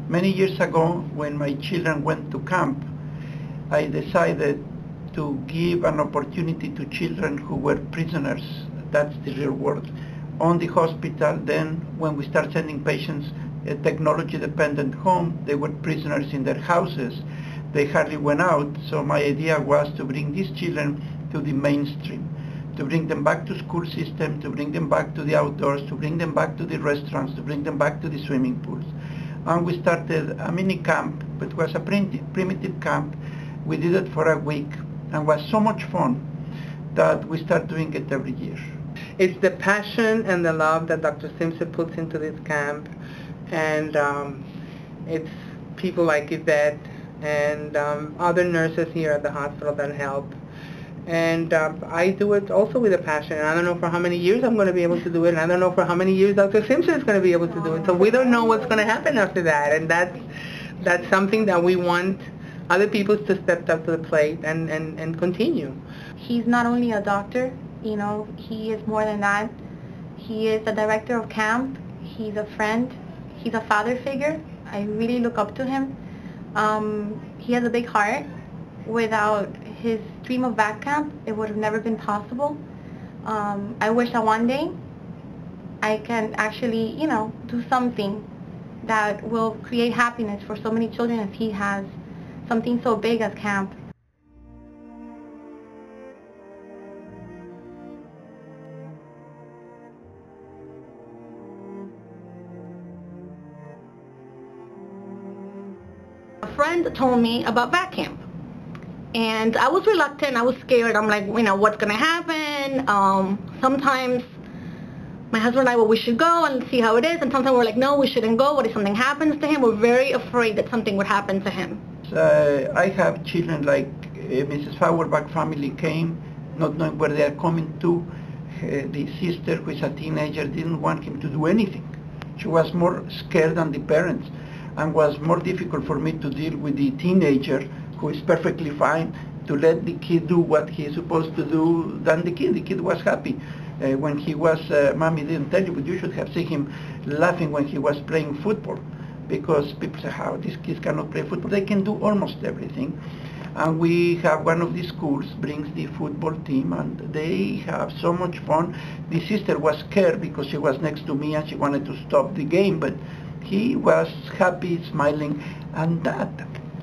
Many years ago, when my children went to camp, I decided to give an opportunity to children who were prisoners, that's the real word, on the hospital. Then when we start sending patients a technology-dependent home, they were prisoners in their houses. They hardly went out, so my idea was to bring these children to the mainstream, to bring them back to school system, to bring them back to the outdoors, to bring them back to the restaurants, to bring them back to the swimming pools. And we started a mini camp, but it was a primitive camp. We did it for a week, and was so much fun that we start doing it every year. It's the passion and the love that Dr. Simpser puts into this camp, and it's people like Yvette and other nurses here at the hospital that help. And I do it also with a passion. And I don't know for how many years I'm going to be able to do it, and I don't know for how many years Dr. Simpser is going to be able to do it. So we don't know what's going to happen after that, and that's something that we want other people to step up to the plate and continue. He's not only a doctor, you know, he is more than that. He is the director of camp. He's a friend. He's a father figure. I really look up to him. He has a big heart. Without his dream of VACC camp, it would have never been possible. I wish that one day I can actually, you know, do something that will create happiness for so many children as he has, something so big as camp. A friend told me about VACC camp, and I was reluctant. I was scared. I'm like, you know, what's gonna happen? Sometimes my husband and I, well, we should go and see how it is, and sometimes we're like, no, we shouldn't go. What if something happens to him? We're very afraid that something would happen to him. I have children like Mrs. Fauerbach family came, not knowing where they are coming to. The sister, who is a teenager, didn't want him to do anything. She was more scared than the parents, and was more difficult for me to deal with the teenager, who is perfectly fine, to let the kid do what he is supposed to do than the kid. The kid was happy. When he was, Mommy didn't tell you, but you should have seen him laughing when he was playing football, because people say, how, these kids cannot play football? They can do almost everything. And we have one of the schools brings the football team, and they have so much fun. The sister was scared because she was next to me and she wanted to stop the game, but he was happy, smiling, and that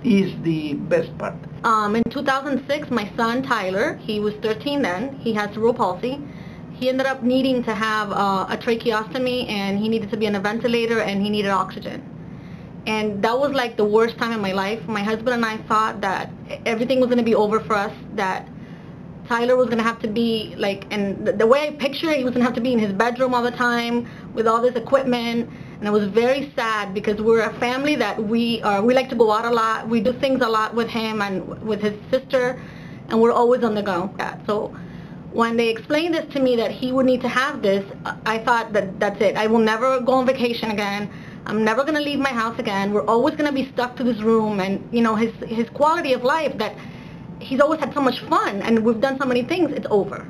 is the best part. In 2006, my son Tyler, he was 13 then, he had cerebral palsy. He ended up needing to have a tracheostomy, and he needed to be on a ventilator, and he needed oxygen. And that was like the worst time in my life. My husband and I thought that everything was going to be over for us, that Tyler was going to have to be like, and the way I picture it, he was going to have to be in his bedroom all the time with all this equipment. And it was very sad, because we're a family that we like to go out a lot. We do things a lot with him and with his sister, and we're always on the go. So when they explained this to me, that he would need to have this, I thought that that's it. I will never go on vacation again. I'm never going to leave my house again. We're always going to be stuck to this room. And, you know, his quality of life, that he's always had so much fun, and we've done so many things, it's over.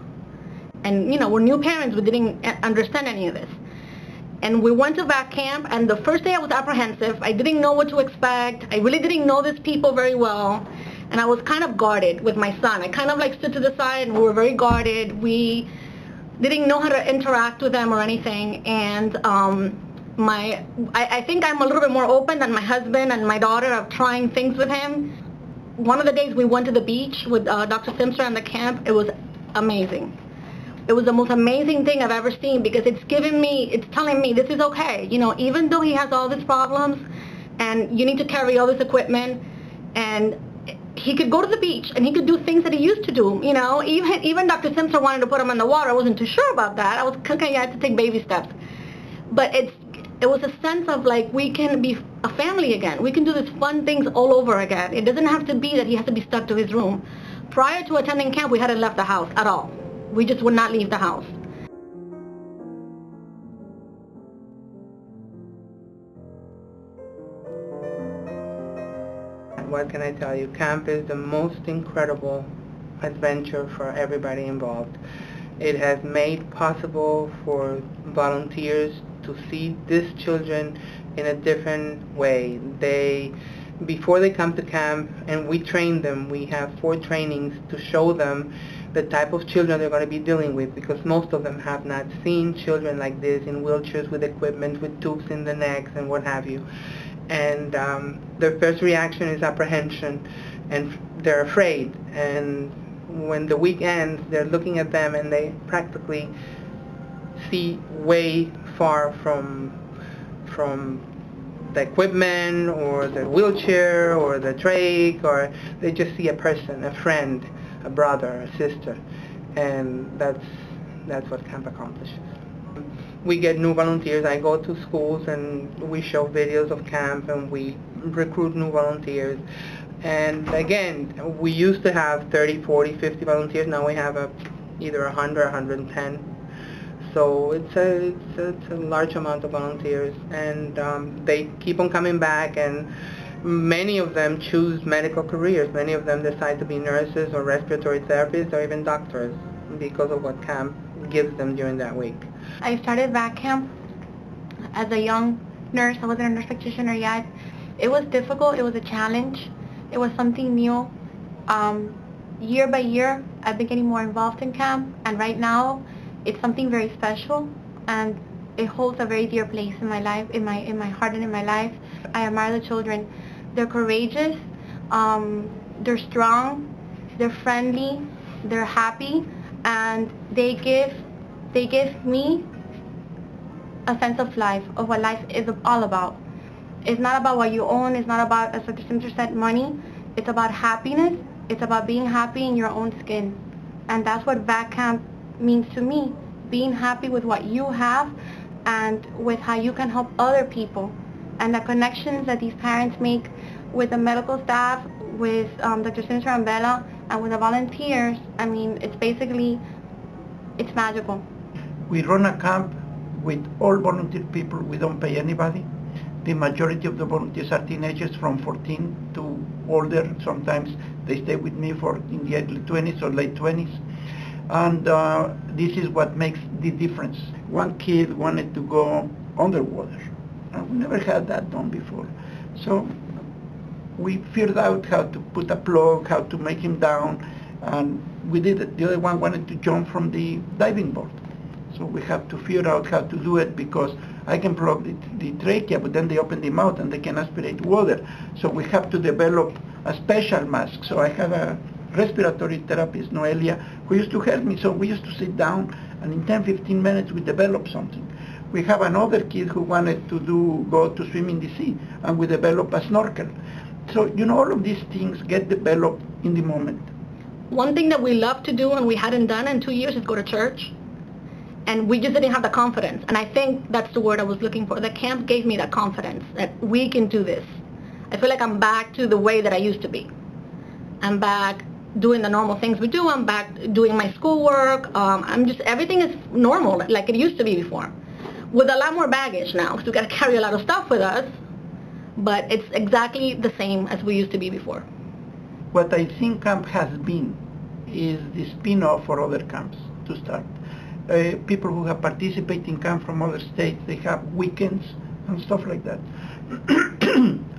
And, you know, we're new parents. We didn't understand any of this. And we went to VACC camp, and the first day I was apprehensive. I didn't know what to expect. I really didn't know these people very well. And I was kind of guarded with my son. I kind of like stood to the side, and we were very guarded. We didn't know how to interact with them or anything. And I think I'm a little bit more open than my husband and my daughter of trying things with him. One of the days we went to the beach with Dr. Simpser and the camp. It was amazing. It was the most amazing thing I've ever seen, because it's telling me this is okay. You know, even though he has all these problems, and you need to carry all this equipment, and he could go to the beach and he could do things that he used to do. You know, even Dr. Simpser wanted to put him in the water. I wasn't too sure about that. I was okay, I had to take baby steps. But it was a sense of like, we can be a family again. We can do these fun things all over again. It doesn't have to be that he has to be stuck to his room. Prior to attending camp, we hadn't left the house at all. We just would not leave the house. What can I tell you? Camp is the most incredible adventure for everybody involved. It has made possible for volunteers to see these children in a different way. Before they come to camp, and we train them, we have 4 trainings to show them the type of children they're going to be dealing with, because most of them have not seen children like this in wheelchairs with equipment, with tubes in the necks and what have you. And their first reaction is apprehension, and they're afraid. And when the week ends, they're looking at them and they practically see way far from the equipment or the wheelchair or the trach, or they just see a person, a friend, a brother, a sister, and that's what camp accomplishes. We get new volunteers. I go to schools and we show videos of camp and we recruit new volunteers. And again, we used to have 30, 40, 50 volunteers. Now we have either 100 or 110. So it's a large amount of volunteers, and they keep on coming back, and many of them choose medical careers. Many of them decide to be nurses or respiratory therapists or even doctors because of what camp gives them during that week. I started VACC camp as a young nurse. I wasn't a nurse practitioner yet. It was difficult. It was a challenge. It was something new. Year by year, I've been getting more involved in camp, and right now, it's something very special, and it holds a very dear place in my life, in my heart and in my life. I admire the children. They're courageous, they're strong, they're friendly, they're happy, and they give me a sense of life, of what life is all about. It's not about what you own. It's not about, as Dr. Simpser said, money. It's about happiness. It's about being happy in your own skin, and that's what VACC camp means to me, being happy with what you have and with how you can help other people, and the connections that these parents make with the medical staff, with Dr. Simpser and Bella, and with the volunteers. I mean, it's magical. We run a camp with all volunteer people. We don't pay anybody. The majority of the volunteers are teenagers from 14 to older. Sometimes they stay with me in the early 20s or late 20s. And this is what makes the difference. One kid wanted to go underwater, and we never had that done before. So we figured out how to put a plug, how to make him down, and we did it. The other one wanted to jump from the diving board. So we have to figure out how to do it, because I can plug the trachea, but then they open the mouth and they can aspirate water. So we have to develop a special mask. So I have a respiratory therapist, Noelia, who used to help me. So we used to sit down, and in 10-15 minutes we developed something. We have another kid who wanted to go to swim in the sea, and we developed a snorkel. So, all of these things get developed in the moment. One thing that we love to do and we hadn't done in 2 years is go to church. And we just didn't have the confidence. And I think that's the word I was looking for. The camp gave me that confidence that we can do this. I feel like I'm back to the way that I used to be. I'm back doing the normal things we do. I'm back doing my schoolwork. Everything is normal like it used to be before. With a lot more baggage now, because we got to carry a lot of stuff with us. But it's exactly the same as we used to be before. What I think camp has been is the spin-off for other camps to start. People who have participated in camp from other states, they have weekends and stuff like that.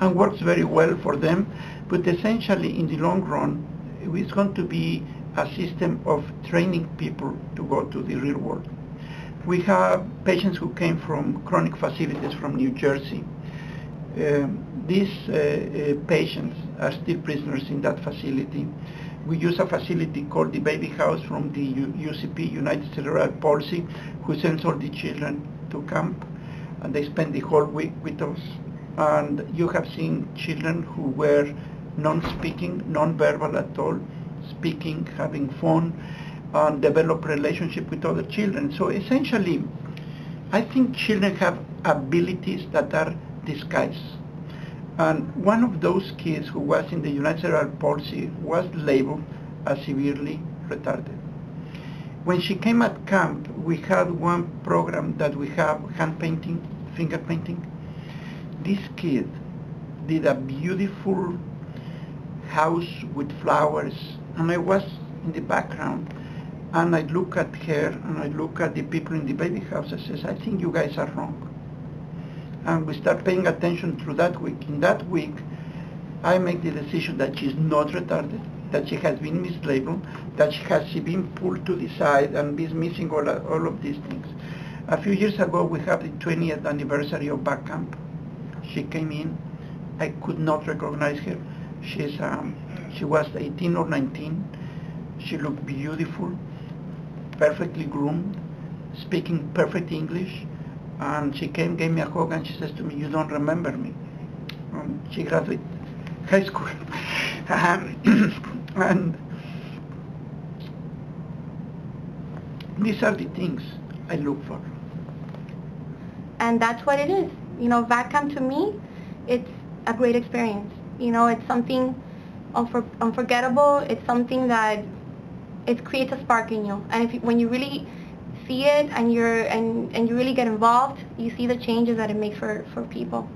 And works very well for them. But essentially, in the long run, it's going to be a system of training people to go to the real world. We have patients who came from chronic facilities from New Jersey. These patients are still prisoners in that facility. We use a facility called the Baby House from the UCP, United Cerebral Palsy, who sends all the children to camp, and they spend the whole week with us. And you have seen children who were non-speaking, non-verbal at all, speaking, having fun, and develop relationship with other children. So essentially, I think children have abilities that are disguised. And one of those kids who was in the United Cerebral Palsy was labeled as severely retarded. When she came at camp, we had one program that we have hand painting, finger painting. This kid did a beautiful house with flowers, and I was in the background, and I look at her and I look at the people in the baby house and says, I think you guys are wrong. And we start paying attention through that week. In that week, I make the decision that she's not retarded, that she has been mislabeled, that she been pulled to the side and is missing all of these things. A few years ago, we have the 20th anniversary of VACC camp. She came in. I could not recognize her. She was 18 or 19. She looked beautiful, perfectly groomed, speaking perfect English. And she came, gave me a hug, and she says to me, "You don't remember me." She graduated high school. And these are the things I look for. And that's what it is. You know, VACC camp to me, it's a great experience. You know, it's something unforgettable. It's something that it creates a spark in you. And when you really see it and you really get involved, you see the changes that it makes for people.